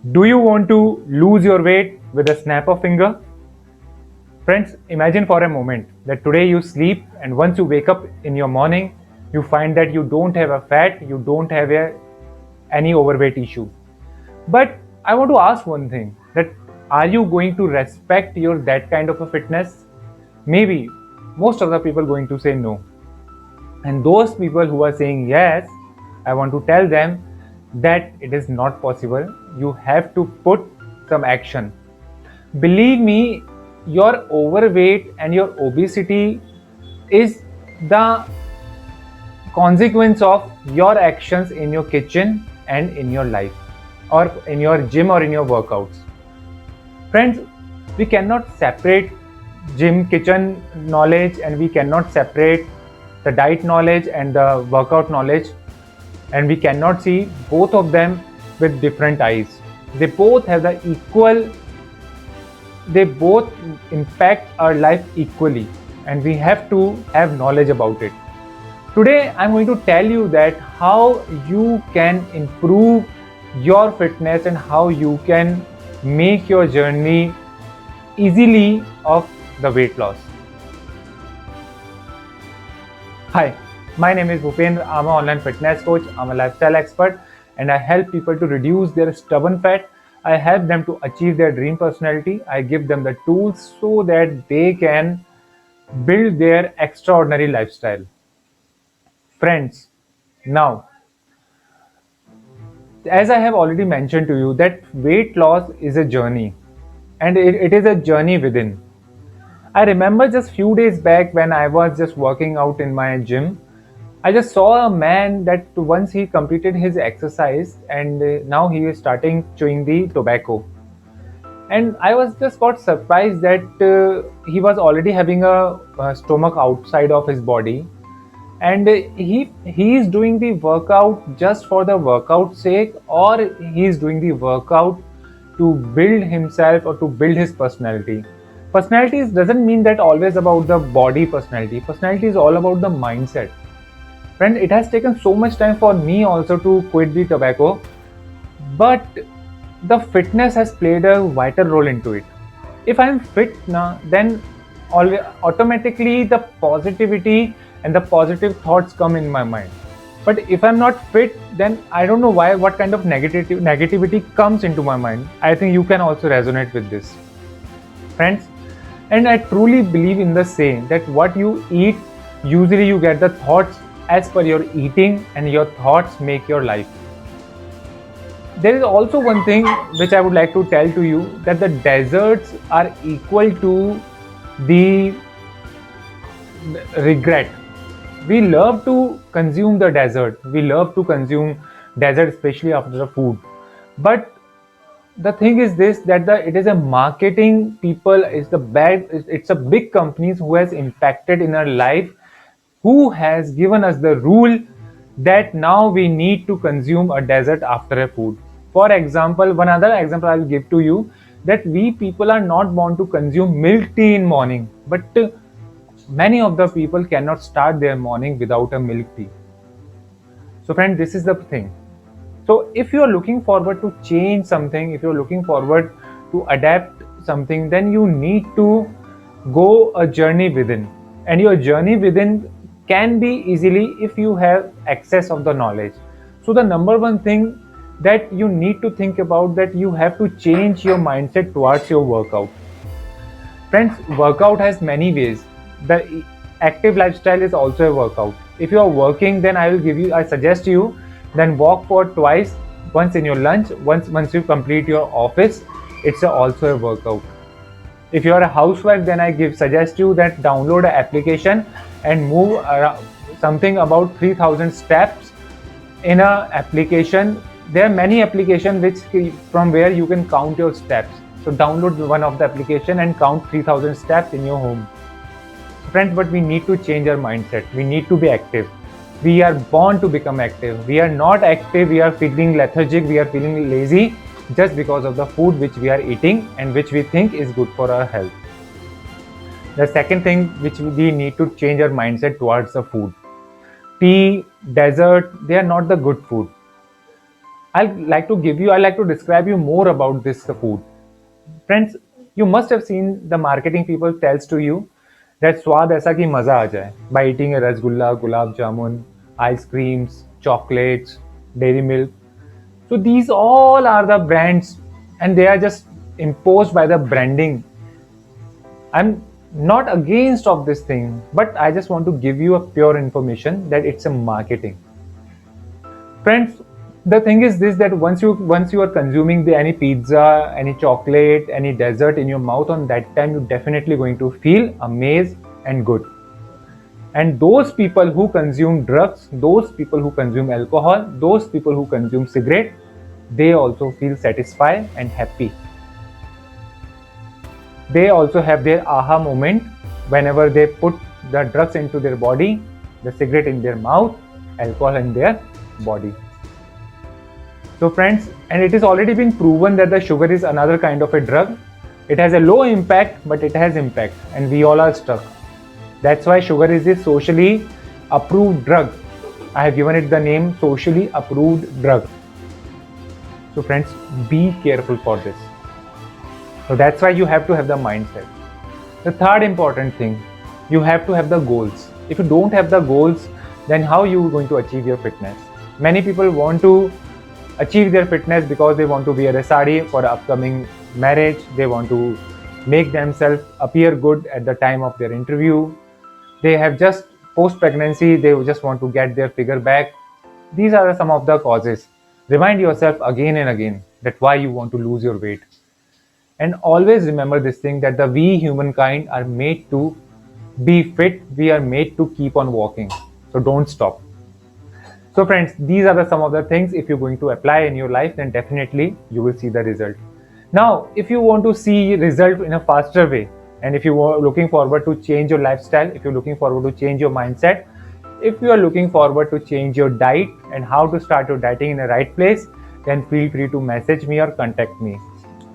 Do you want to lose your weight with a snap of finger? Friends, imagine for a moment that today you sleep and once you wake up in your morning, you find that you don't have a fat, you don't have any overweight issue. But I want to ask one thing that are you going to respect your that kind of a fitness? Maybe most of the people going to say no. And those people who are saying yes, I want to tell them that it is not possible. You have to put some action. Believe me, your overweight and your obesity is the consequence of your actions in your kitchen and in your life, or in your gym or in your workouts. Friends, we cannot separate gym kitchen knowledge and we cannot separate the diet knowledge and the workout knowledge, and we cannot see both of them with different eyes. They both have the equal, they both impact our life equally, and we have to have knowledge about it. Today I'm going to tell you that how you can improve your fitness and how you can make your journey easily of the weight loss. Hi, my name is Bhupendra. I'm an online fitness coach, I'm a lifestyle expert, and I help people to reduce their stubborn fat. I help them to achieve their dream personality. I give them the tools so that they can build their extraordinary lifestyle. Friends, now, as I have already mentioned to you, that weight loss is a journey, and it is a journey within. I remember just few days back when I was just working out in my gym, I just saw a man that once he completed his exercise and now he is starting chewing the tobacco. And I was just got surprised that he was already having a stomach outside of his body, and he is doing the workout just for the workout sake, or he is doing the workout to build himself or to build his personality. Personality doesn't mean that always about the body. Personality is all about the mindset. Friend, it has taken so much time for me also to quit the tobacco, but the fitness has played a vital role into it. If I'm fit now, then automatically the positivity and the positive thoughts come in my mind. But if I'm not fit, then I don't know why, what kind of negativity comes into my mind. I think you can also resonate with this, friends. And I truly believe in the saying that what you eat, usually you get the thoughts as per your eating, and your thoughts make your life. There is also one thing which I would like to tell to you, that the deserts are equal to the regret. We love to consume the desert. We love to consume desert, especially after the food. But the thing is this, that it is a marketing people, is the bad, it's a big companies who has impacted in our life, who has given us the rule that now we need to consume a dessert after a food. For example, one other example I'll give to you, that we people are not born to consume milk tea in morning, but many of the people cannot start their morning without a milk tea. So friend, this is the thing. So if you are looking forward to change something, if you're looking forward to adapt something, then you need to go a journey within. And your journey within can be easily if you have access of the knowledge. So the number one thing that you need to think about, that you have to change your mindset towards your workout. Friends, workout has many ways. The active lifestyle is also a workout. If you are working, then I suggest you, then walk for twice, once in your lunch, once you complete your office. It's also a workout. If you are a housewife, then suggest you that download an application and move around something about 3000 steps in a application. There are many applications which from where you can count your steps. So download one of the application and count 3000 steps in your home. Friends, but we need to change our mindset. We need to be active. We are born to become active. We are not active, we are feeling lethargic, we are feeling lazy just because of the food which we are eating and which we think is good for our health. The second thing which we need to change our mindset towards the food. Tea, dessert, they are not the good food. I like to describe you more about this food. Friends, you must have seen the marketing people tells to you that स्वाद ऐसा कि मजा आ जाए by eating a rasgulla, gulab jamun, ice creams, chocolates, dairy milk. So these all are the brands and they are just imposed by the branding. I'm not against of this thing, but I just want to give you a pure information that it's a marketing. Friends, the thing is this, that once you are consuming any pizza, any chocolate, any dessert in your mouth, on that time you're definitely going to feel amazed and good. And those people who consume drugs, those people who consume alcohol, those people who consume cigarette, they also feel satisfied and happy. They also have their aha moment whenever they put the drugs into their body, the cigarette in their mouth, alcohol in their body. So friends, and it is already been proven that the sugar is another kind of a drug. It has a low impact, but it has impact, and we all are stuck. That's why sugar is a socially approved drug. I have given it the name socially approved drug. So friends, be careful for this. So that's why you have to have the mindset. The third important thing, you have to have the goals. If you don't have the goals, then how you are going to achieve your fitness? Many people want to achieve their fitness because they want to wear a sari for upcoming marriage. They want to make themselves appear good at the time of their interview. They have just post-pregnancy, they just want to get their figure back. These are some of the causes. Remind yourself again and again that why you want to lose your weight. And always remember this thing, that the we humankind are made to be fit. We are made to keep on walking. So don't stop. So friends, these are some of the things, if you're going to apply in your life, then definitely you will see the result. Now, if you want to see result in a faster way, and if you are looking forward to change your lifestyle, if you're looking forward to change your mindset, if you are looking forward to change your diet and how to start your dieting in the right place, then feel free to message me or contact me.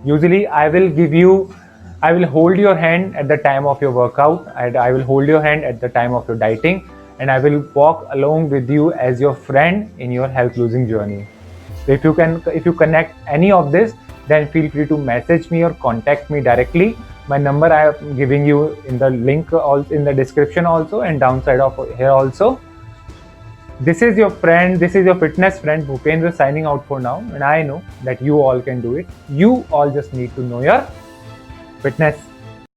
Usually I will hold your hand at the time of your workout, and I will hold your hand at the time of your dieting, and I will walk along with you as your friend in your health losing journey. So if you connect any of this, then feel free to message me or contact me directly. My number I am giving you in the link also in the description also, and downside of here also. This is your friend, this is your fitness friend Bhupendra signing out for now, and I know that you all can do it. You all just need to know your fitness.